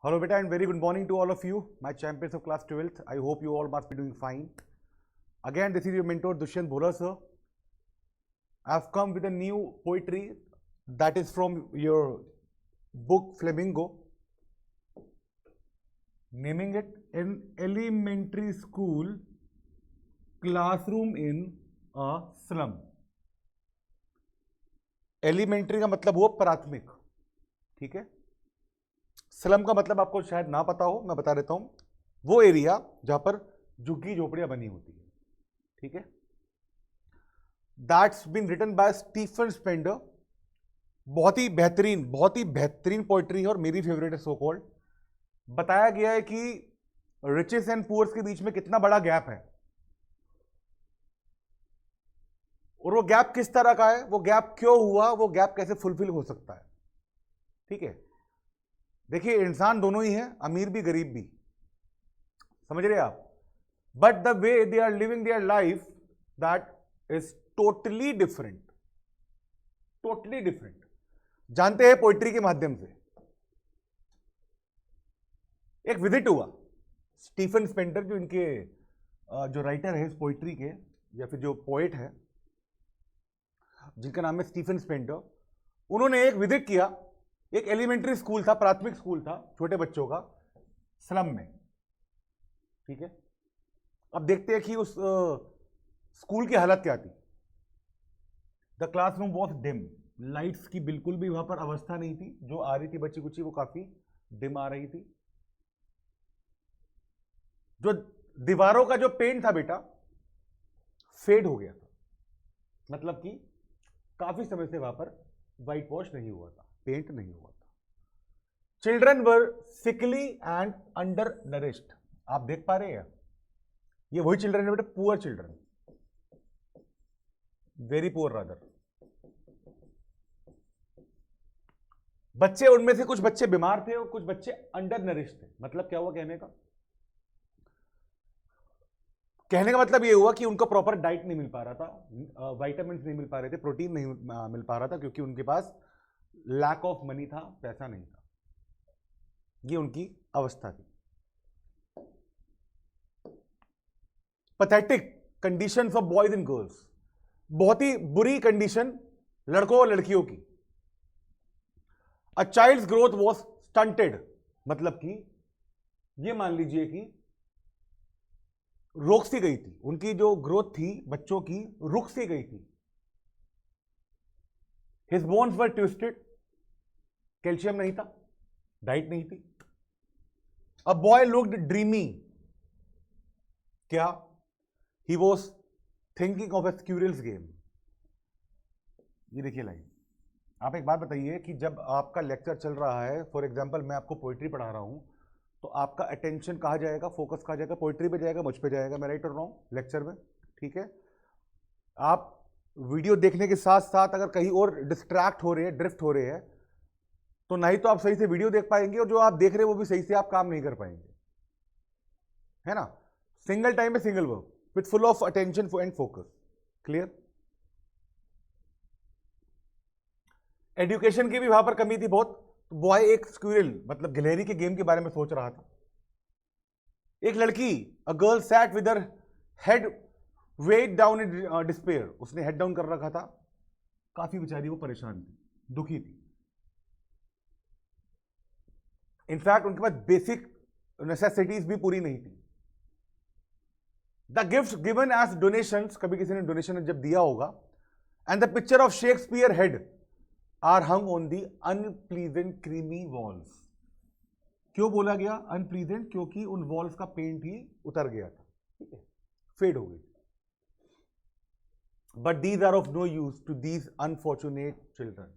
Hello, beta, and very good morning to all of you, my champions of class 12th. I hope you all must be doing fine. Again, this is your mentor Dushyant Bhola, sir. I have come with a new poetry that is from your book Flamingo, naming it An Elementary School Classroom in a Slum. Elementary का मतलब हुआ प्राथमिक, ठीक है। Slum का मतलब आपको शायद ना पता हो, मैं बता देता हूं, वो एरिया जहां पर झुग्गी झोपड़ियां बनी होती है, ठीक है। That's been written by Stephen Spender. बहुत ही बेहतरीन पोइट्री है और मेरी फेवरेट है सो कॉल्ड। बताया गया है कि रिचेस एंड पुअर्स के बीच में कितना बड़ा गैप है, और वो गैप किस तरह का है, वो गैप क्यों हुआ, वो गैप कैसे फुलफिल हो सकता है, ठीक है। देखिए, इंसान दोनों ही हैं, अमीर भी गरीब भी, समझ रहे आप। But the way they are living their life, that is totally different, totally different. जानते हैं पोइट्री के माध्यम से एक विजिट हुआ स्टीफन स्पेंडर, जो इनके जो राइटर है इस पोइट्री के, या फिर जो पोएट है जिनका नाम है स्टीफन स्पेंडर, उन्होंने एक विजिट किया। एक एलिमेंट्री स्कूल था, प्राथमिक स्कूल था छोटे बच्चों का, स्लम में, ठीक है। अब देखते हैं कि उस स्कूल की हालत क्या थी। The classroom was dim, lights की बिल्कुल भी वहां पर अवस्था नहीं थी, जो आ रही थी बच्ची कुची वो काफी डिम आ रही थी। जो दीवारों का जो पेंट था बेटा, फेड हो गया था, मतलब कि काफी समय से वहां पर व्हाइट वॉश नहीं हुआ था, पेंट नहीं हुआ था। Children were sickly and undernourished. आप देख पा रहे हैं, ये वही चिल्ड्रन है बेटा, poor children, very poor rather. बच्चे, उनमें से कुछ बच्चे बीमार थे और कुछ बच्चे अंडर नरिश्ड थे। मतलब क्या हुआ कहने का? कहने का मतलब ये हुआ कि उनको प्रॉपर डाइट नहीं मिल पा रहा था, विटामिन नहीं मिल पा रहे थे, प्रोटीन नहीं मिल पा रहा था, क्योंकि उनके पास लैक ऑफ मनी था, पैसा नहीं था। ये उनकी अवस्था थी। Pathetic conditions of boys and girls, बहुत ही बुरी कंडीशन लड़कों और लड़कियों की। A child's growth was stunted, मतलब कि ये मान लीजिए कि रोक सी गई थी, उनकी जो ग्रोथ थी बच्चों की रुक सी गई थी। हिज बोन्स वर ट्विस्टेड, कैल्शियम नहीं था, डाइट नहीं थी। अ बॉय लुक्ड ड्रीमी, क्या? He was thinking of a squirrel's game. ये देखिए लाइन। आप एक बात बताइए कि जब आपका लेक्चर चल रहा है, फॉर एग्जाम्पल मैं आपको पोइट्री पढ़ा रहा हूं, तो आपका अटेंशन कहाँ जाएगा, फोकस कहाँ जाएगा? पोइट्री पे जाएगा, मुझ पे जाएगा। मैं राइट कर रहा हूँ लेक्चर में, ठीक है। आप वीडियो देखने के साथ साथ अगर कहीं और डिस्ट्रैक्ट हो रहे हैं, ड्रिफ्ट हो रहे हैं, तो नहीं तो आप सही से वीडियो देख पाएंगे, और जो आप देख रहे हैं वो भी सही से आप काम नहीं कर पाएंगे, है ना। सिंगल टाइम में single work with full of attention and focus. Clear? Education की भी वहां पर कमी थी बहुत। बॉय एक स्क्विरल, मतलब गिलहरी के गेम के बारे में सोच रहा था। एक लड़की, a girl sat with her head weighed down in despair, उसने हेड डाउन कर रखा था, काफी बेचारी वो परेशान थी, दुखी थी। इनफैक्ट उनके पास बेसिक नेसेसिटीज भी पूरी नहीं थी। The gift given as donations, कभी किसी ने डोनेशन जब दिया होगा, and the picture of Shakespeare head are hung on the unpleasant creamy walls. क्यों बोला गया अनप्लीजेंट? क्योंकि उन वॉल्स का पेंट ही उतर गया था, ठीक है, फेड हो गई। But these are of no use to these unfortunate children.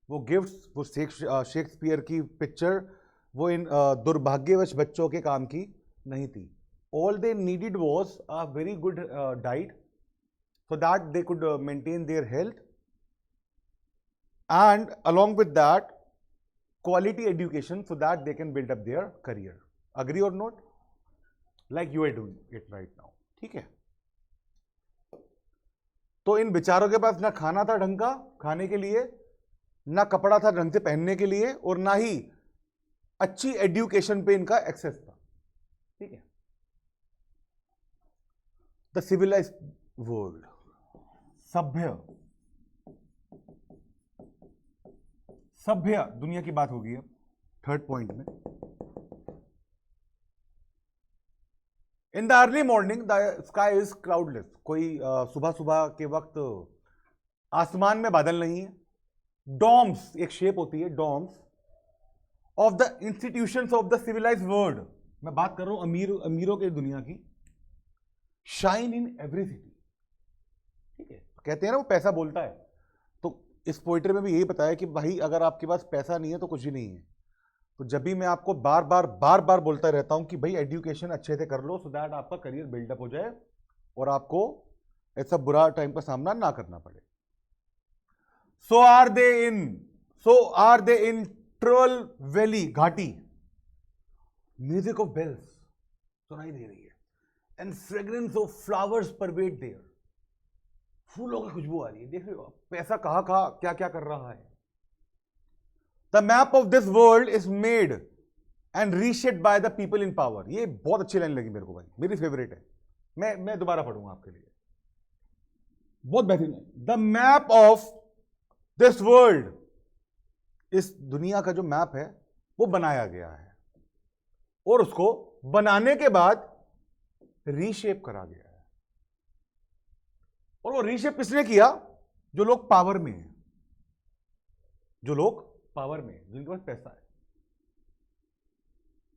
वो गिफ्ट्स, वो शेक्सपियर की पिक्चर, वो इन दुर्भाग्यवश बच्चों के काम की नहीं थी। All they needed was a very good diet, so that they could maintain their health, and along with that quality education, so that they can build up their career. Agree or not? Like you are doing it right now, ठीक है। तो इन बेचारों के पास ना खाना था ढंग का खाने के लिए, ना कपड़ा था ढंग से पहनने के लिए, और ना ही अच्छी एजुकेशन पे इनका एक्सेस था, ठीक है। द सिविलाइज्ड वर्ल्ड, सभ्य दुनिया की बात होगी अब थर्ड पॉइंट में। In the early morning the sky is cloudless, कोई सुबह सुबह के वक्त आसमान में बादल नहीं है। डॉम्स एक शेप होती है, domes of the institutions of the civilised world, मैं बात कर रहा हूं अमीरों के दुनिया की, शाइन इन एवरी सिटी, ठीक है। कहते हैं ना वो पैसा बोलता है, तो इस पोइट्री में भी यही बताया कि भाई अगर आपके पास पैसा नहीं है तो कुछ भी नहीं है। तो जब भी मैं आपको बार बार बोलता रहता हूं कि भाई एजुकेशन अच्छे से कर लो सो दैट आपका करियर बिल्डअप हो जाए और आपको ऐसा बुरा टाइम का सामना ना करना पड़े। So are they in troll valley, घाटी, म्यूजिक ऑफ बेल्स सुनाई दे रही है, and fragrance of flowers pervade there, फूलों की खुशबू आ रही है। देख रहे हो आप पैसा कहां क्या क्या कर रहा है। The map of this world is made and reshaped by the people in power. ये बहुत अच्छी लाइन लगी मेरे को भाई, मेरी फेवरेट है, मैं दोबारा पढ़ूंगा आपके लिए, बहुत बेहतरीन है। The map of this world, इस दुनिया का जो मैप है वो बनाया गया है और उसको बनाने के बाद रीशेप करा गया है। और वो रीशेप किसने किया? जो लोग पावर में हैं, जो लोग पावर में हैं, जिनके पास पैसा है।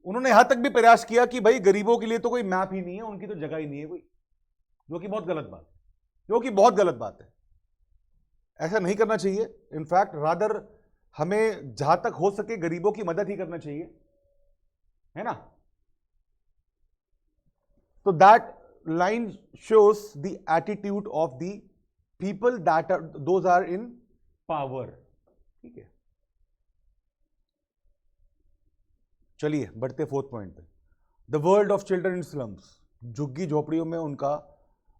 उन्होंने यहां तक भी प्रयास किया कि भाई गरीबों के लिए तो कोई मैप ही नहीं है, उनकी तो जगह ही नहीं है कोई, जो कि बहुत गलत बात है, जो कि बहुत गलत बात है। ऐसा नहीं करना चाहिए। इनफैक्ट रादर हमें जहां तक हो सके गरीबों की मदद ही करना चाहिए, है ना। तो that line shows the attitude of the people that are those are in power, ठीक है। चलिए बढ़ते फोर्थ पॉइंट पे। The world of children in slums, झुग्गी झोपड़ियों में उनका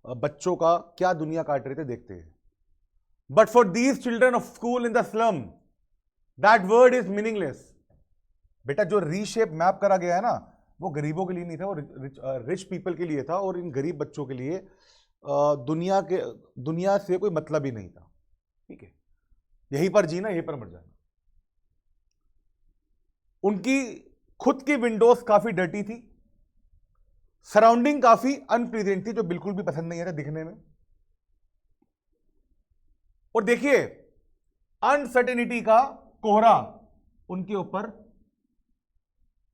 बच्चों का क्या दुनिया काट रहे थे देखते हैं। But for these children of school in the slum that word is meaningless. बेटा जो रीशेप मैप करा गया है ना, वो गरीबों के लिए नहीं था, वो रिच पीपल के लिए था, और इन गरीब बच्चों के लिए दुनिया से कोई मतलब ही नहीं था, ठीक है। यहीं पर जीना, यहीं पर मर जाना। उनकी खुद की विंडोज काफी डर्टी थी, सराउंडिंग काफी अनप्लीजेंट थी, जो बिल्कुल भी पसंद नहीं आता दिखने में। और देखिए अनसर्टेनिटी का कोहरा उनके ऊपर,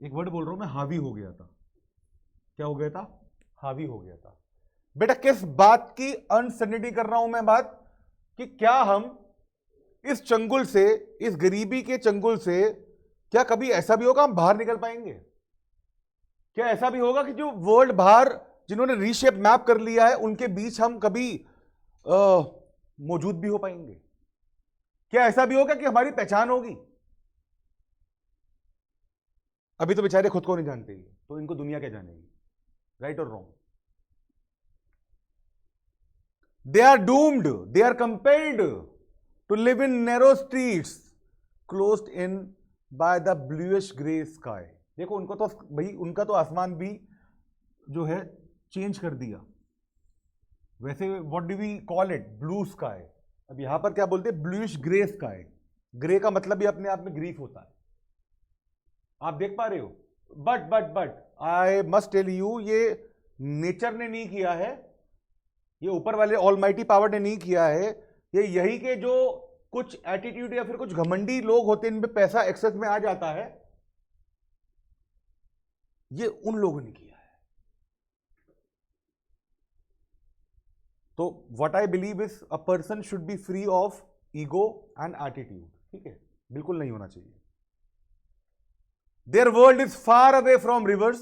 एक वर्ड बोल रहा हूं मैं, हावी हो गया था। क्या हो गया था? हावी हो गया था। बेटा किस बात की अनसर्टेनिटी कर रहा हूं मैं बात, कि क्या हम इस चंगुल से, इस गरीबी के चंगुल से, क्या कभी ऐसा भी होगा हम बाहर निकल पाएंगे? क्या ऐसा भी होगा कि जो वर्ल्ड बाहर जिन्होंने रीशेप मैप कर लिया है उनके बीच हम कभी मौजूद भी हो पाएंगे? क्या ऐसा भी होगा कि हमारी पहचान होगी? अभी तो बेचारे खुद को नहीं जानते, तो इनको दुनिया क्या जानेगी? राइट और wrong? They are doomed, they are compelled to live in narrow streets closed in by the bluish grey sky. देखो उनको तो भाई, उनका तो आसमान भी जो है चेंज कर दिया। वैसे what do we call it? Blue sky. अब यहां पर क्या बोलते हैं? Bluish grey sky. ग्रे का मतलब भी अपने आप में ग्रीफ होता है, आप देख पा रहे हो। But I must tell you, ये नेचर ने नहीं किया है, ये ऊपर वाले ऑलमाइटी पावर ने नहीं किया है, ये यही के जो कुछ एटीट्यूड या फिर कुछ घमंडी लोग होते हैं, इनमें पैसा एक्सेस में आ जाता है, ये उन लोगों ने किया है। तो what I believe is a person should be free of ego and attitude, ठीक है, बिल्कुल नहीं होना चाहिए। There world is far away from reverse.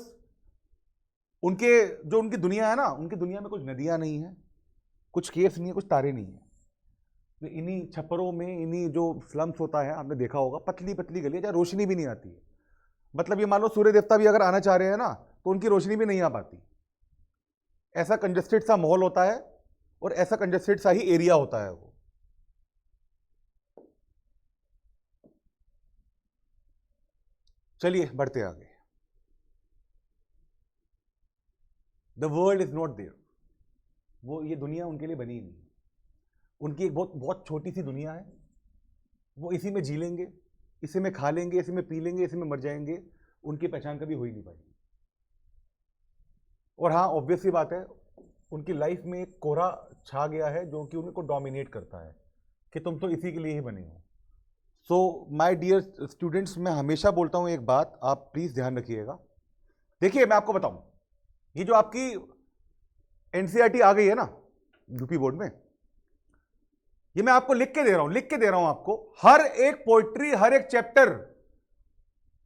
उनकी दुनिया है ना, उनकी दुनिया में कुछ नदियां नहीं है, कुछ केव्स नहीं है, कुछ तारे नहीं है। इन्हीं छप्परों में, इन्हीं जो स्लम्स होता है, आपने देखा होगा, पतली पतली गलियां जहां रोशनी भी नहीं आती है। मतलब ये मान लो सूर्य देवता भी अगर आना चाह रहे हैं ना, तो उनकी रोशनी भी नहीं आ पाती। ऐसा कंजेस्टेड सा माहौल होता है और ऐसा कंजेस्टेड सा ही एरिया होता है वो। चलिए बढ़ते आगे। The world is not there. वो ये दुनिया उनके लिए बनी ही नहीं। उनकी एक बहुत बहुत छोटी सी दुनिया है, वो इसी में जी लेंगे, इसी में खा लेंगे, इसी में पी लेंगे, इसी में मर जाएंगे, उनकी पहचान कभी हो ही नहीं पाएगी। और हाँ, ऑब्वियस सी बात है, उनकी लाइफ में एक कोहरा छा गया है जो कि उनको डोमिनेट करता है कि तुम तो इसी के लिए ही बने हो। सो माय डियर स्टूडेंट्स, मैं हमेशा बोलता हूं एक बात, आप प्लीज ध्यान रखिएगा। देखिए मैं आपको बताऊं, ये जो आपकी एनसीईआरटी आ गई है ना यूपी बोर्ड में, ये मैं आपको लिख के दे रहा हूं आपको। हर एक पोइट्री, हर एक चैप्टर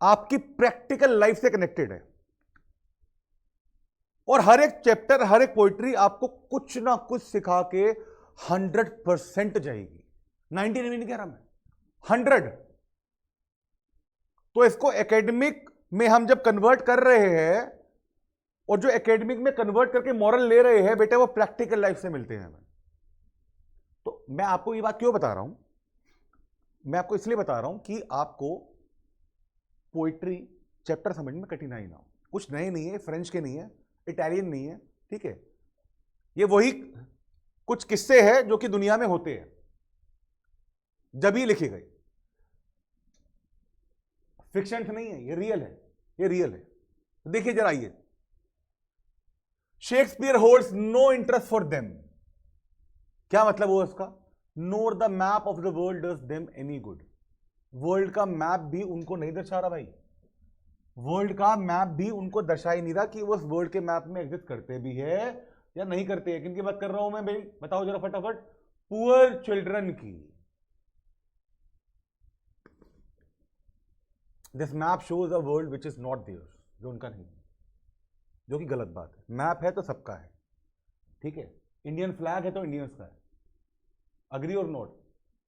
आपकी प्रैक्टिकल लाइफ से कनेक्टेड है, और हर एक चैप्टर, हर एक पोइट्री आपको कुछ ना कुछ सिखा के 100% जाएगी। 90 नहीं कह रहा मैं, 100। तो इसको एकेडमिक में हम जब कन्वर्ट कर रहे हैं, और जो एकेडमिक में कन्वर्ट करके मॉरल ले रहे हैं बेटे, वो प्रैक्टिकल लाइफ से मिलते हैं हमें। तो मैं आपको ये बात क्यों बता रहा हूं? मैं आपको इसलिए बता रहा हूं कि आपको पोइट्री चैप्टर समझ में कठिनाई ना हो। कुछ नए नहीं है, फ्रेंच के नहीं है, इटालियन नहीं है, ठीक है? ये वही कुछ किस्से हैं जो कि दुनिया में होते हैं, जब ही लिखे गए। फिक्शन नहीं है, ये रियल है, ये रियल है। तो देखिए जरा, आइए। Shakespeare holds no interest for them. क्या मतलब हुआ उसका? Nor the map of the world does them any good. World का मैप भी उनको नहीं दर्शा रहा भाई, वर्ल्ड का मैप भी उनको दर्शा ही नहीं रहा कि वो उस वर्ल्ड के मैप में एग्जिस्ट करते भी है या नहीं करते हैं। किनकी बात कर रहा हूं मैं भाई, बताओ जरा फटाफट। पुअर चिल्ड्रन की। This map shows a world which is not there, जो उनका नहीं, जो कि गलत बात है। मैप है तो सबका है, ठीक है? इंडियन फ्लैग है तो इंडियंस का है, अग्री और नॉट?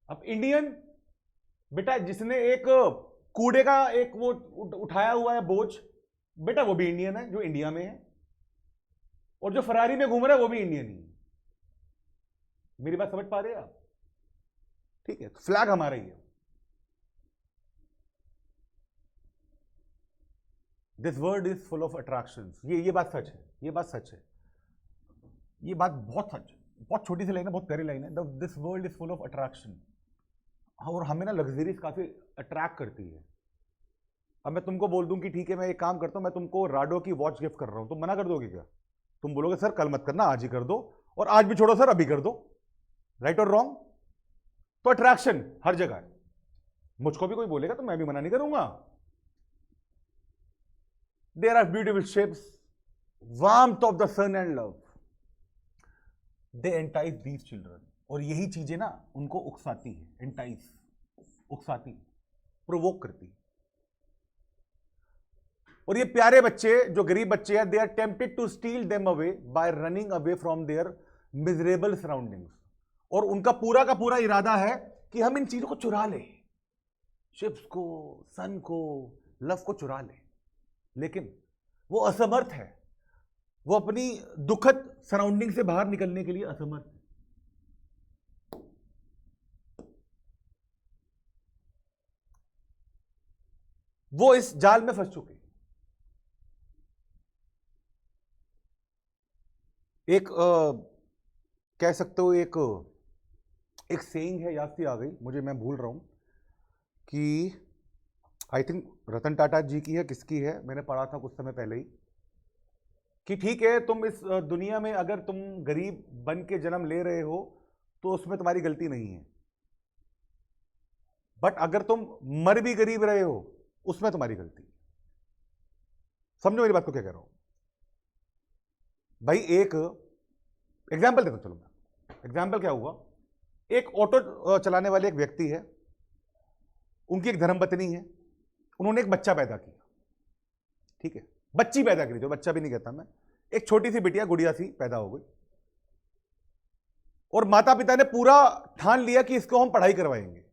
अब इंडियन बेटा, जिसने एक कूड़े का एक वो उठाया हुआ है बोझ, बेटा वो भी इंडियन है जो इंडिया में है, और जो फरारी में घूम रहा है वो भी इंडियन ही है। मेरी बात समझ पा रहे हैं आप? ठीक है, फ्लैग हमारा ही है। This world is full of attractions. ये बात सच है, ये बात सच है, ये बात बहुत सच है। बहुत छोटी सी लाइन है, बहुत प्यारी लाइन है। This world is full of attraction. और हमें ना लग्जरीज काफी अट्रैक्ट करती है। अब मैं तुमको बोल दूं कि ठीक है मैं एक काम करता हूं, मैं तुमको राडो की वॉच गिफ्ट कर रहा हूं, तुम मना कर दोगे क्या? तुम बोलोगे सर कल मत करना, आज ही कर दो, और आज भी छोड़ो सर, अभी कर दो। राइट और रॉन्ग? तो अट्रैक्शन हर जगह है। मुझको भी कोई बोलेगा तो मैं भी मना नहीं करूंगा। There are beautiful ships, warmth of the sun and love, they entice these children. और यही चीजें ना उनको उकसाती है, एंटाइज, उकसाती, प्रोवोक करती। और ये प्यारे बच्चे, जो गरीब बच्चे हैं, they are tempted to steal them away by running away from their miserable surroundings. और उनका पूरा का पूरा इरादा है कि हम इन चीजों को चुरा लें, शिप्स को, सन को, लव को चुरा लें। लेकिन वो असमर्थ है, वो अपनी दुखद सराउंडिंग से बाहर निकलने के लिए असमर्थ है। वो इस जाल में फंस चुके। एक कह सकते हो एक सेइंग है, याद सी आ गई मुझे, मैं भूल रहा हूं कि आई थिंक रतन टाटा जी की है, किसकी है, मैंने पढ़ा था कुछ समय पहले ही, कि ठीक है तुम इस दुनिया में अगर तुम गरीब बन के जन्म ले रहे हो तो उसमें तुम्हारी गलती नहीं है, बट अगर तुम मर भी गरीब रहे हो उसमें तुम्हारी गलती। समझो मेरी बात को क्या कह रहा हूं भाई। एक एग्जाम्पल देता हूं, चलो मैं एग्जाम्पल क्या हुआ। एक ऑटो चलाने वाले एक व्यक्ति है, उनकी एक धर्मपत्नी है, उन्होंने एक बच्चा पैदा किया, ठीक है, बच्ची पैदा करी, जो बच्चा भी नहीं कहता मैं, एक छोटी सी बिटिया, गुड़िया सी पैदा हो गई। और माता पिता ने पूरा ठान लिया कि इसको हम पढ़ाई करवाएंगे।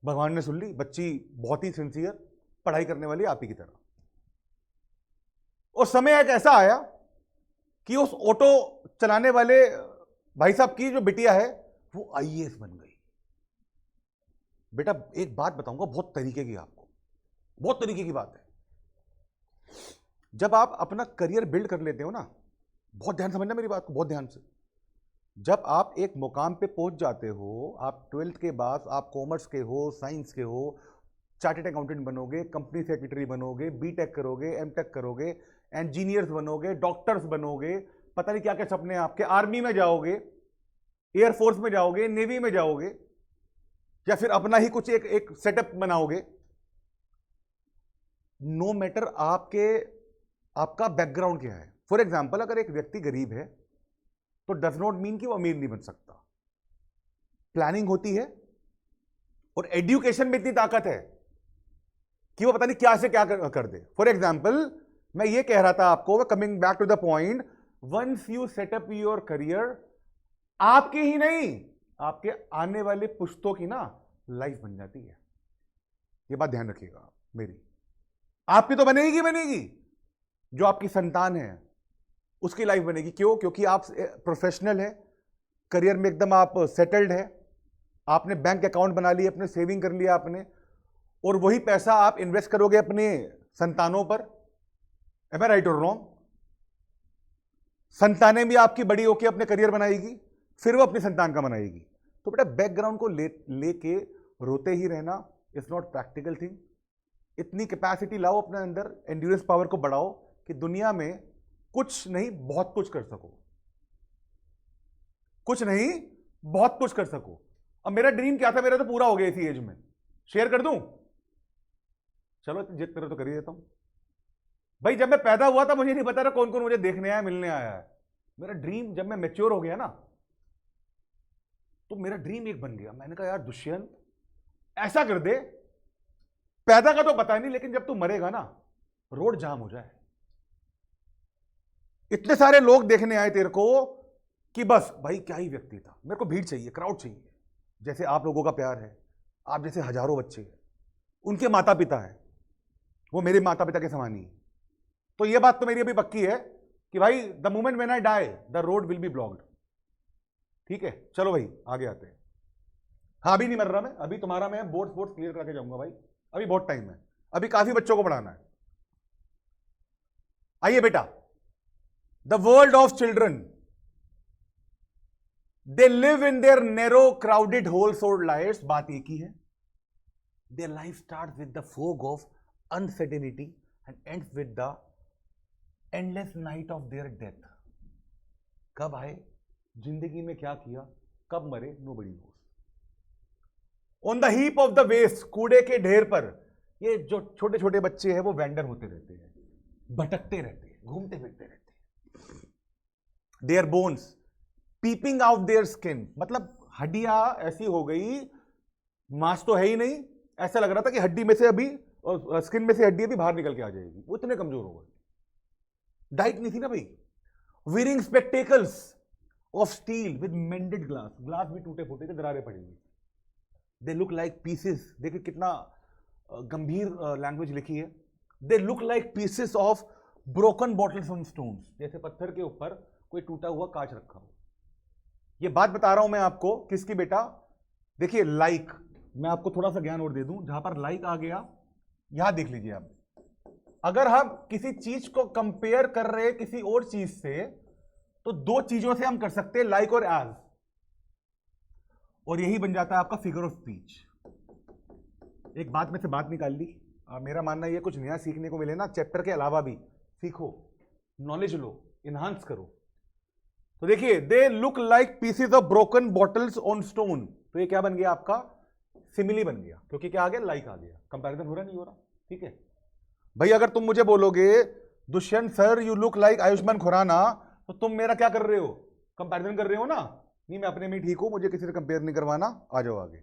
भगवान ने सुन ली, बच्ची बहुत ही सिंसियर, पढ़ाई करने वाली आप ही की तरह। और समय एक ऐसा आया कि उस ऑटो चलाने वाले भाई साहब की जो बिटिया है वो आईएएस बन गई। बेटा एक बात बताऊंगा बहुत तरीके की आपको, बहुत तरीके की बात है। जब आप अपना करियर बिल्ड कर लेते हो ना, बहुत ध्यान समझना मेरी बात को, बहुत ध्यान से। जब आप एक मुकाम पे पहुंच जाते हो, आप 12th के बाद आप कॉमर्स के हो, साइंस के हो, चार्टर्ड अकाउंटेंट बनोगे, कंपनी सेक्रेटरी बनोगे, बीटेक करोगे, एमटेक करोगे, इंजीनियर्स बनोगे, डॉक्टर्स बनोगे, पता नहीं क्या क्या सपने आपके, आर्मी में जाओगे, एयरफोर्स में जाओगे, नेवी में जाओगे, या फिर अपना ही कुछ एक सेटअप बनाओगे। नो मैटर आपका बैकग्राउंड क्या है। फॉर एग्जाम्पल, अगर एक व्यक्ति गरीब है तो डज नॉट मीन कि वो अमीर नहीं बन सकता। प्लानिंग होती है और एजुकेशन में इतनी ताकत है कि वो पता नहीं क्या से क्या कर दे। फॉर एग्जाम्पल, मैं ये कह रहा था आपको, coming back to the point, once you set up your career, आपकी ही नहीं, आपके आने वाले पुश्तों की ना लाइफ बन जाती है। ये बात ध्यान रखिएगा मेरी। आपकी तो बनेगी बनेगी, जो आपकी संतान है उसकी लाइफ बनेगी। क्यों? क्योंकि आप प्रोफेशनल है, करियर में एकदम आप सेटल्ड है, आपने बैंक अकाउंट बना लिया, अपने सेविंग कर लिया आपने, और वही पैसा आप इन्वेस्ट करोगे अपने संतानों पर। एम आई राइट और रॉन्ग? संतानें भी आपकी बड़ी होकर अपने करियर बनाएगी, फिर वो अपनी संतान का बनाएगी। तो बेटा, बैकग्राउंड को लेके रोते ही रहना इज नॉट प्रैक्टिकल थिंग। इतनी कैपेसिटी लाओ अपने अंदर, एंड्योरेंस पावर को बढ़ाओ कि दुनिया में कुछ नहीं बहुत कुछ कर सको, कुछ नहीं बहुत कुछ कर सको। अब मेरा ड्रीम क्या था, मेरा तो पूरा हो गया इसी एज में। शेयर कर दूं? चलो जिद करो तो कर ही देता हूं भाई। जब मैं पैदा हुआ था मुझे नहीं पता था कौन कौन मुझे देखने आया, मिलने आया है। मेरा ड्रीम, जब मैं मैच्योर हो गया ना, तो मेरा ड्रीम एक बन गया। मैंने कहा यार दुष्यंत, ऐसा कर दे, पैदा का तो पता नहीं, लेकिन जब तू मरेगा ना, रोड जाम हो जाए, इतने सारे लोग देखने आए तेरे को कि बस भाई क्या ही व्यक्ति था। मेरे को भीड़ चाहिए, क्राउड चाहिए। जैसे आप लोगों का प्यार है, आप जैसे हजारों बच्चे हैं, उनके माता पिता हैं, वो मेरे माता पिता के समान ही है। तो ये बात तो मेरी अभी पक्की है कि भाई the moment when I die the road will be blocked. ठीक है, चलो भाई आगे आते हैं। हाँ, अभी नहीं मर रहा मैं, अभी तुम्हारा मैं बोर्ड क्लियर करके जाऊंगा भाई, अभी बहुत टाइम है, अभी काफी बच्चों को पढ़ाना है। आइए बेटा, the world of children, they live in their narrow crowded holes और लाइट्स। बात एक ही है, their life starts with the fog of uncertainty and ends with the endless night of their death. कब आए, जिंदगी में क्या किया, कब मरे, nobody knows. On the heap of the waste, कूड़े के ढेर पर ये जो छोटे छोटे बच्चे हैं वो वेंडर होते रहते हैं, भटकते रहते हैं, घूमते फिरते रहते हैं। Their bones peeping out their skin, मतलब हड्डियां ऐसी हो गई, मांस तो है ही नहीं, ऐसा लग रहा था कि हड्डी में से अभी, स्किन में से हड्डी अभी बाहर निकल के आ जाएगी, वो इतने कमजोर हो गए। डाइट नहीं थी ना भाई। Wearing spectacles of steel with मेंडेड glass, glass भी टूटे फूटे थे, दरारें पड़ी हुई। दे लुक लाइक पीसेस, देखिए कितना गंभीर लैंग्वेज लिखी है। They look like pieces of broken bottles on stones, जैसे पत्थर के ऊपर कोई टूटा हुआ कांच रखा हो। ये बात बता रहा हूं मैं आपको किसकी बेटा, देखिए लाइक, मैं आपको थोड़ा सा ज्ञान और दे दूं। जहां पर लाइक आ गया, यहां देख लीजिए आप, अगर हम किसी चीज को कंपेयर कर रहे हैं किसी और चीज से, तो दो चीजों से हम कर सकते हैं, लाइक और एज, और यही बन जाता है आपका फिगर ऑफ स्पीच। एक बात में से बात निकाल ली। मेरा मानना ये, कुछ नया सीखने को मिले ना, चैप्टर के अलावा भी सीखो, नॉलेज लो, इनहांस करो। तो देखिए, they look like pieces of broken bottles on stone, तो ये क्या बन गया आपका, सिमिली बन गया, क्योंकि क्या आ गया, लाइक आ गया। कंपैरिजन हो रहा नहीं हो रहा? ठीक है भाई। अगर तुम मुझे बोलोगे Dushyant sir you look like Ayushmann Khurrana, तो तुम मेरा क्या कर रहे हो, कंपैरिजन कर रहे हो ना। नहीं, मैं अपने में ठीक हूं, मुझे किसी से कंपेयर नहीं करवाना। आ जाओ आगे।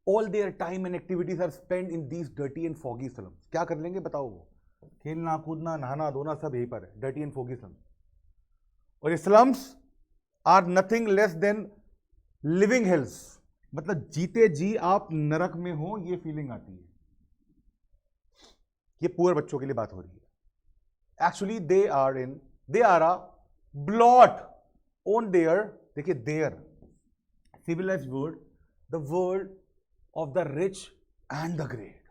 All their time and activities are spend in these dirty and foggy slums. क्या कर लेंगे बताओ वो, खेलना कूदना नहाना धोना सब यहीं पर है, डर्टी एंड फॉगी स्लम्स। और ये slums are nothing less than living hells, मतलब जीते जी आप नरक में हो, ये फीलिंग आती है। ये पुअर बच्चों के लिए बात हो रही है। Actually they are a blot on their, देखिए their civilised world, the world of the rich and the great.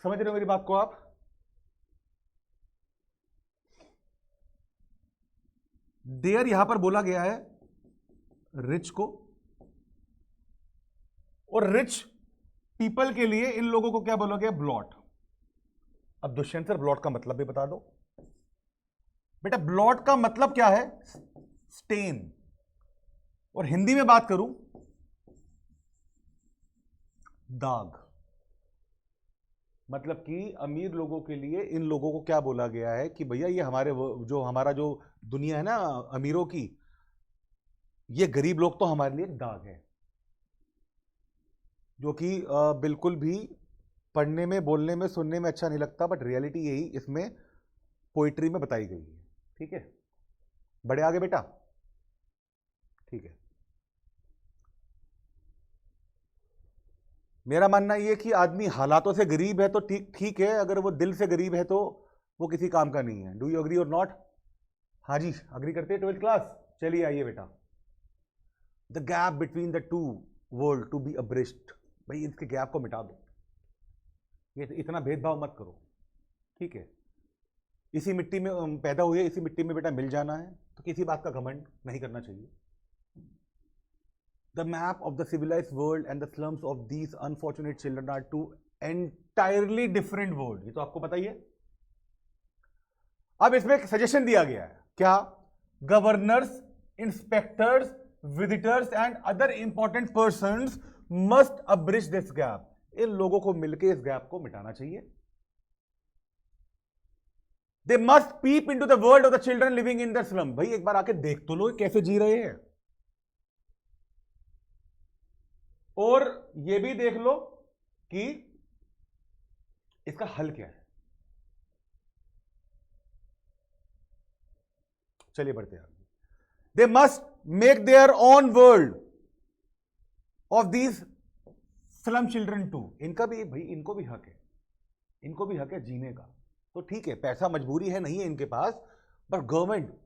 समझ रहे हो मेरी बात को आप? देयर यहां पर बोला गया है रिच को, और रिच पीपल के लिए इन लोगों को क्या बोला गया? ब्लॉट। अब दुष्यंत सर ब्लॉट का मतलब भी बता दो बेटा। ब्लॉट का मतलब क्या है? स्टेन। और हिंदी में बात करूं, दाग। मतलब कि अमीर लोगों के लिए इन लोगों को क्या बोला गया है कि भैया ये हमारा जो दुनिया है ना अमीरों की, ये गरीब लोग तो हमारे लिए दाग है। जो कि बिल्कुल भी पढ़ने में, बोलने में, सुनने में अच्छा नहीं लगता, बट रियलिटी यही इसमें पोइट्री में बताई गई है। ठीक है, बड़े आगे बेटा। ठीक है, मेरा मानना यह कि आदमी हालातों से गरीब है तो ठीक है, अगर वो दिल से गरीब है तो वो किसी काम का नहीं है। डू यू अग्री और नॉट? हाँ जी, अग्री करते हैं 12th क्लास? चलिए आइए बेटा। The gap between the two world to be abridged. भाई इसके गैप को मिटा दो, ये इतना भेदभाव मत करो। ठीक है, इसी मिट्टी में पैदा हुए, इसी मिट्टी में बेटा मिल जाना है, तो किसी बात का घमंड नहीं करना चाहिए। The map of the civilized world and the slums of these unfortunate children are two entirely different worlds. ये तो आपको पता ही है। अब इसमें एक सजेशन दिया गया है, क्या? Governors, inspectors, visitors and other important persons must abridge this gap. इन लोगों को मिलकर इस गैप को मिटाना चाहिए। They must peep into the world of the children living in the slum. भाई एक बार आके देख तो लो कैसे जी रहे हैं, और ये भी देख लो कि इसका हल क्या है। चलिए बढ़ते हैं। They must make their own world of these slum children too. इनका भी भाई, इनको भी हक है, इनको भी हक है जीने का। तो ठीक है, पैसा मजबूरी है, नहीं है इनके पास, पर गवर्नमेंट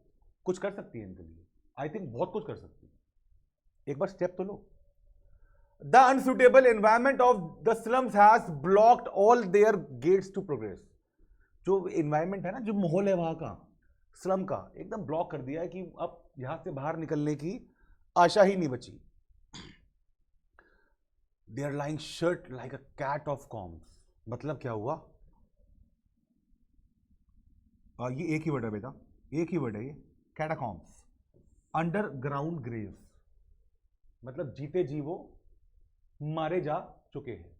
कुछ कर सकती है इनके लिए। आई थिंक बहुत कुछ कर सकती है। एक बार स्टेप तो लो। The unsuitable environment of the slums has blocked all their gates to progress. जो environment है ना, जो माहौल है वहां का, स्लम का, एकदम ब्लॉक कर दिया है कि अब यहां से बाहर निकलने की आशा ही नहीं बची। They are lying shut like a cat of combs. मतलब क्या हुआ? ये एक ही वर्ड है बेटा, एक ही वर्ड है ये, कैटाकॉम्स, अंडरग्राउंड ग्रेव्स। मतलब जीते जी वो मारे जा चुके हैं।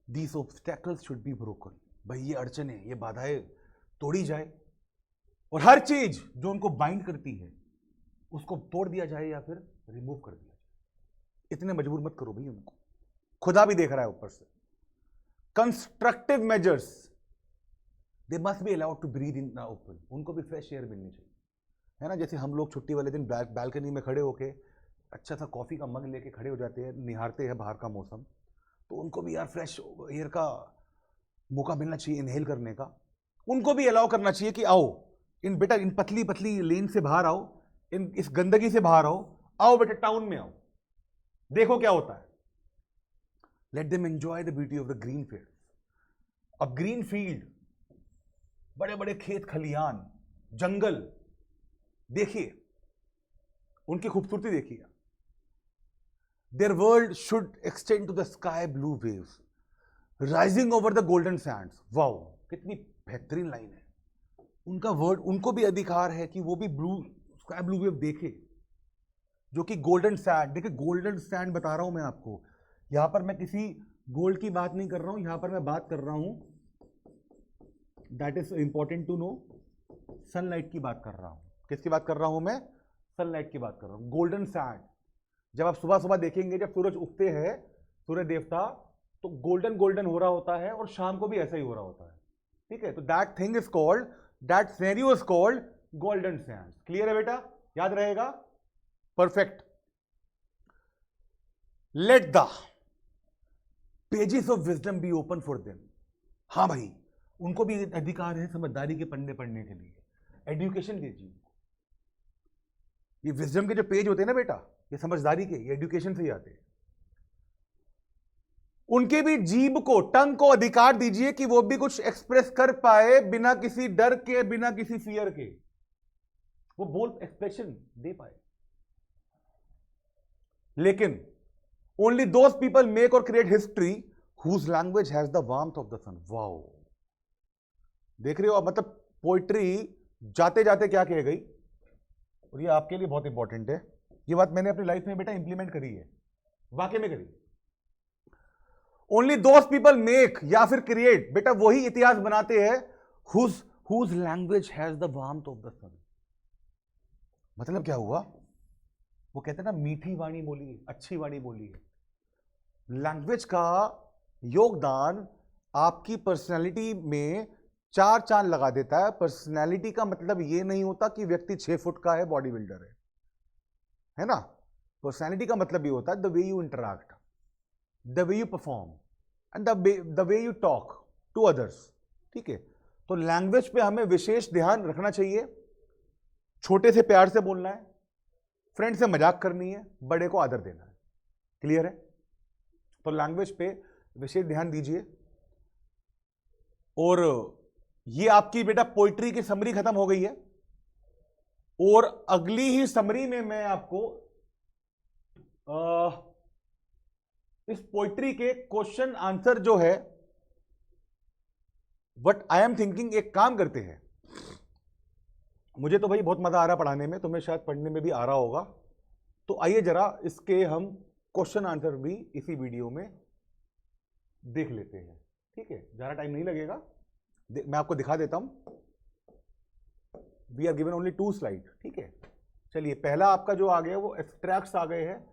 These obstacles should be broken. भाई ये अड़चने, ये बाधाएं तोड़ी जाए, और हर चीज जो उनको बाइंड करती है उसको तोड़ दिया जाए या फिर रिमूव कर दिया जाए। इतने मजबूर मत करो भाई उनको, खुदा भी देख रहा है ऊपर से। Constructive measures, they must be allowed to breathe in the open. उनको भी फ्रेश एयर मिलनी चाहिए, है ना। जैसे हम लोग छुट्टी वाले दिन बालकनी में खड़े होके अच्छा सा कॉफी का मग लेके खड़े हो जाते हैं, निहारते हैं बाहर का मौसम, तो उनको भी यार फ्रेश एयर का मौका मिलना चाहिए इनहेल करने का। उनको भी अलाउ करना चाहिए कि आओ इन बेटा, इन पतली पतली लेन से बाहर आओ, इन इस गंदगी से बाहर आओ बेटा, टाउन में आओ, देखो क्या होता है। Let them enjoy the beauty of the green field. अब ग्रीन फील्ड, बड़े बड़े खेत खलिहान, जंगल, देखिए उनकी खूबसूरती देखिए। Their world should extend to the sky blue waves rising over the golden sands. Wow, कितनी बेहतरीन लाइन है। उनका वर्ड, उनको भी अधिकार है कि वो भी स्काई ब्लू वेव देखे, जो कि गोल्डन सैंड। देखिए गोल्डन सैंड बता रहा हूं मैं आपको, यहां पर मैं किसी गोल्ड की बात नहीं कर रहा हूं, यहां पर मैं बात कर रहा हूं, that is important to know, sunlight की बात कर रहा हूं। किसकी बात कर रहा हूं मैं? सनलाइट की बात कर रहा हूं। गोल्डन सैंड, जब आप सुबह सुबह देखेंगे, जब सूरज उगते हैं, सूर्य देवता, तो गोल्डन गोल्डन हो रहा होता है, और शाम को भी ऐसा ही हो रहा होता है। ठीक है, तो that thing is called, that scenario is called golden sand. Clear है बेटा? याद रहेगा? Perfect. Let the pages of wisdom be open for them. हाँ भाई, उनको भी अधिकार है समझदारी के पन्ने पढ़ने के लिए, एजुकेशन दीजिए। ये विजडम के जो पेज होते हैं ना बेटा, ये समझदारी के, ये एजुकेशन से ही आते हैं। उनके भी जीभ को, टंग को अधिकार दीजिए कि वो भी कुछ एक्सप्रेस कर पाए बिना किसी डर के, बिना किसी फियर के, वो बोल एक्सप्रेशन दे पाए। लेकिन ओनली दोज पीपल मेक और create history whose language has the warmth of the sun. Wow, देख रहे हो आप, मतलब पोइट्री जाते जाते क्या कह गई, और ये आपके लिए बहुत इंपॉर्टेंट है। ये बात मैंने अपनी लाइफ में बेटा इंप्लीमेंट करी है, वाकई में करी। ओनली दोज पीपल मेक या फिर क्रिएट, बेटा वही इतिहास बनाते हैं whose language has the warmth of the sun. मतलब क्या हुआ, वो कहते हैं ना मीठी वाणी बोली, अच्छी वाणी बोली। लैंग्वेज का योगदान आपकी पर्सनैलिटी में 4 चांद लगा देता है। पर्सनैलिटी का मतलब ये नहीं होता कि व्यक्ति 6 फुट का है, बॉडी बिल्डर है ना। पर्सनैलिटी का मतलब ये होता है the way you interact, the way you perform and the way you talk to others. ठीक है, तो लैंग्वेज पे हमें विशेष ध्यान रखना चाहिए। छोटे से प्यार से बोलना है, फ्रेंड से मजाक करनी है, बड़े को आदर देना है। क्लियर है? तो लैंग्वेज पे विशेष ध्यान दीजिए। और ये आपकी बेटा पोइट्री की समरी खत्म हो गई है, और अगली ही समरी में मैं आपको इस पोइट्री के क्वेश्चन आंसर जो है, व्हाट आई एम थिंकिंग, एक काम करते हैं। मुझे तो भाई बहुत मजा आ रहा पढ़ाने में, तुम्हें शायद पढ़ने में भी आ रहा होगा। तो आइए जरा इसके हम क्वेश्चन आंसर भी इसी वीडियो में देख लेते हैं। ठीक है, ज्यादा टाइम नहीं लगेगा, मैं आपको दिखा देता हूं। We are given only 2 slide. ठीक है, चलिए पहला आपका जो आ गया वो एक्सट्रैक्ट्स आ गए हैं,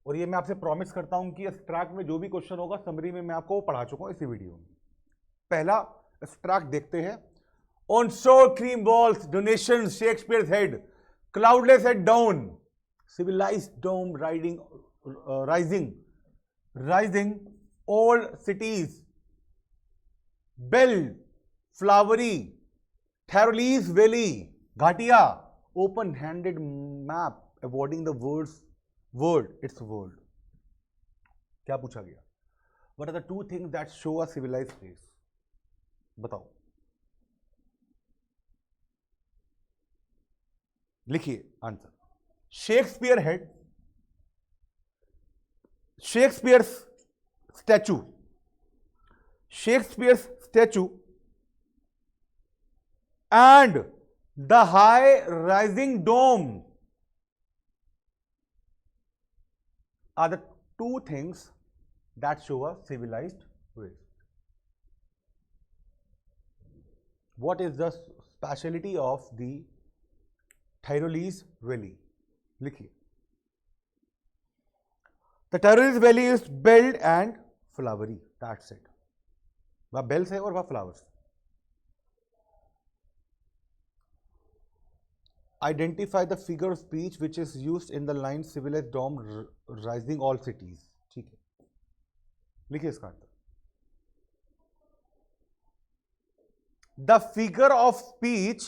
और ये मैं आपसे प्रॉमिस करता हूं कि एक्सट्रैक्ट में जो भी क्वेश्चन होगा समरी में मैं आपको पढ़ा चुका हूं इसी वीडियो में। पहला एक्सट्रैक्ट देखते हैं। ऑन शोर cream walls donation Shakespeare's head, cloudless head down, civilized dome rising old cities, belled, flowery, Tyrolese valley, Ghatia, open-handed map avoiding the its word. क्या पूछा गया? What are the 2 things that show a civilized place? बताओ, लिखिए answer. Shakespeare head, Shakespeare's statue, Shakespeare's statue and the high rising dome are the 2 things that show a civilized race. What is the speciality of the Tyrolese Valley? लिखिए। The Tyrolese Valley is belled and flowery. That's it. वहाँ bells है और वहाँ flowers. Identify the figure of speech which is used in the line civilized dome rising all cities. ठीक है, लिखिए इसका answer. The figure of speech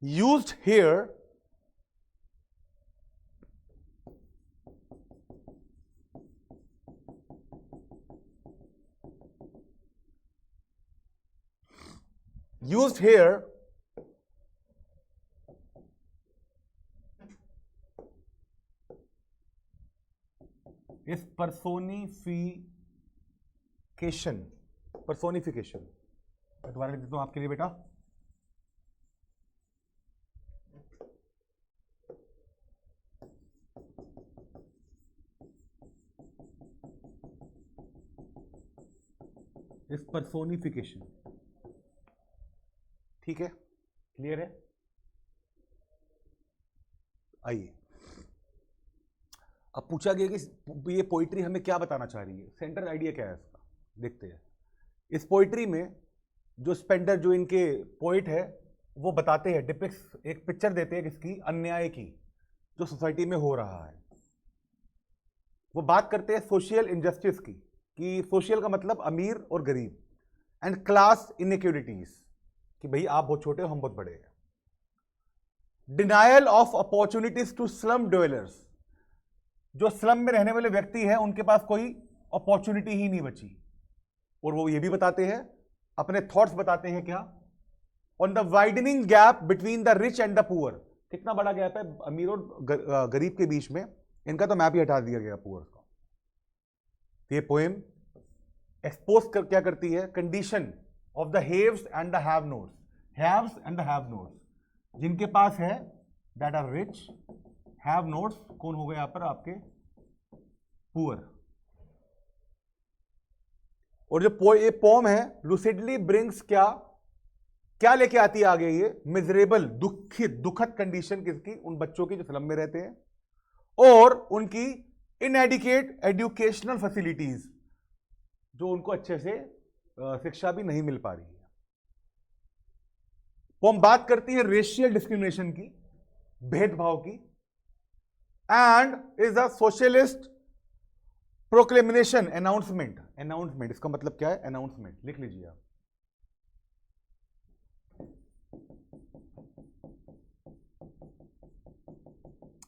used here is personification. मैं दोबारा लिख देता हूं आपके लिए बेटा। इस पर्सोनिफिकेशन। ठीक है, क्लियर है? आइए, अब पूछा गया कि ये पोइट्री हमें क्या बताना चाह रही है, सेंट्रल आइडिया क्या है इसका, देखते हैं। इस पोइट्री में जो स्पेंडर, जो इनके पोइट है, वो बताते हैं, डिपिक्स, एक पिक्चर देते हैं किसकी, अन्याय की, जो सोसाइटी में हो रहा है। वो बात करते हैं सोशल इनजस्टिस की, कि सोशल का मतलब अमीर और गरीब, एंड क्लास इनइक्वालिटीज, कि भाई आप बहुत छोटे हो, हम बहुत बड़े हैं। Denial of opportunities to slum dwellers, जो स्लम में रहने वाले व्यक्ति हैं उनके पास कोई अपॉर्चुनिटी ही नहीं बची। और वो ये भी बताते हैं, अपने थॉट्स बताते हैं क्या, on the widening gap between the rich and the poor. कितना बड़ा गैप है अमीर और गरीब के बीच में, इनका तो मैप ही हटा दिया गया पुअर का। ये पोएम एक्सपोज क्या करती है, condition of the haves and the have nots, haves and the have nots, जिनके पास है that are rich, have nots कौन हो गए यहां पर आपके, पुअर। और जो ये पोम है लुसिडली ब्रिंग्स क्या क्या लेके आती है आगे, ये मिजरेबल, दुखद कंडीशन किसकी, उन बच्चों की जो स्लम में रहते हैं, और उनकी इनएडिकेट एजुकेशनल फैसिलिटीज, जो उनको अच्छे से शिक्षा भी नहीं मिल पा रही है। पोम बात करती है रेशियल डिस्क्रिमिनेशन की, भेदभाव की, and is a socialist proclamation, announcement. Announcement इसका मतलब क्या है, अनाउंसमेंट, लिख लीजिए आप।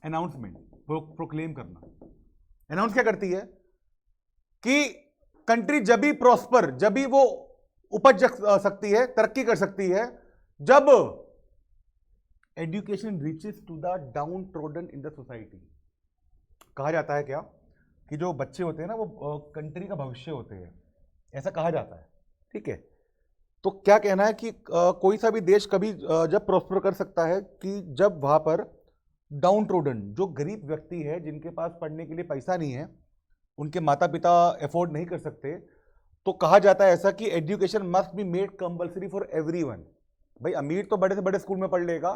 अनाउंसमेंट, प्रोक्लेम करना। अनाउंस क्या करती है कि कंट्री जब भी प्रॉस्पर, जब भी वो उपज सकती है, तरक्की कर सकती है, जब education reaches to the downtrodden in the society. कहा जाता है क्या कि जो बच्चे होते हैं ना वो कंट्री का भविष्य होते हैं, ऐसा कहा जाता है, ठीक है। तो क्या कहना है कि कोई सा भी देश कभी जब प्रॉस्पर कर सकता है कि जब वहां पर डाउन ट्रोडन, जो गरीब व्यक्ति है, जिनके पास पढ़ने के लिए पैसा नहीं है, उनके माता पिता अफोर्ड नहीं कर सकते, तो कहा जाता है ऐसा कि education must be made compulsory for everyone. भाई अमीर तो बड़े से बड़े स्कूल में पढ़ लेगा,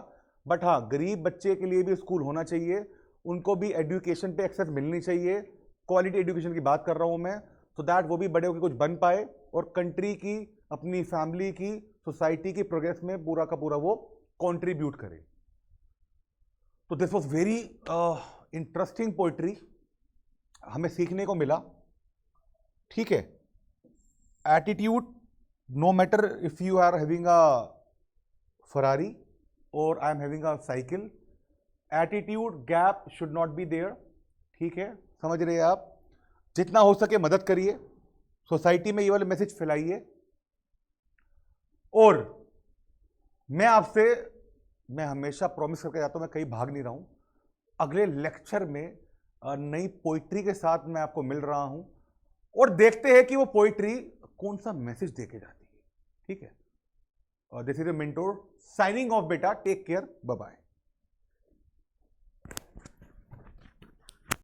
बट हाँ गरीब बच्चे के लिए भी स्कूल होना चाहिए, उनको भी एजुकेशन पे एक्सेस मिलनी चाहिए, क्वालिटी एजुकेशन की बात कर रहा हूं मैं, सो दैट वो भी बड़े होकर कुछ बन पाए और कंट्री की, अपनी फैमिली की, सोसाइटी की प्रोग्रेस में पूरा का पूरा वो कंट्रीब्यूट करे। तो this was very interesting poetry, हमें सीखने को मिला, ठीक है। Attitude, no matter if you are having a Ferrari और I am having a cycle, attitude gap should not be there, ठीक है, समझ रहे हैं आप। जितना हो सके मदद करिए, सोसाइटी में ये वाले मैसेज फैलाइए। और मैं हमेशा प्रॉमिस करके जाता हूं, मैं कहीं भाग नहीं रहा हूं, अगले लेक्चर में नई पोइट्री के साथ मैं आपको मिल रहा हूं, और देखते हैं कि वो पोइट्री कौन सा मैसेज देके जाती है, ठीक है। This is a mentor signing off बेटा, टेक केयर, बाय बाय।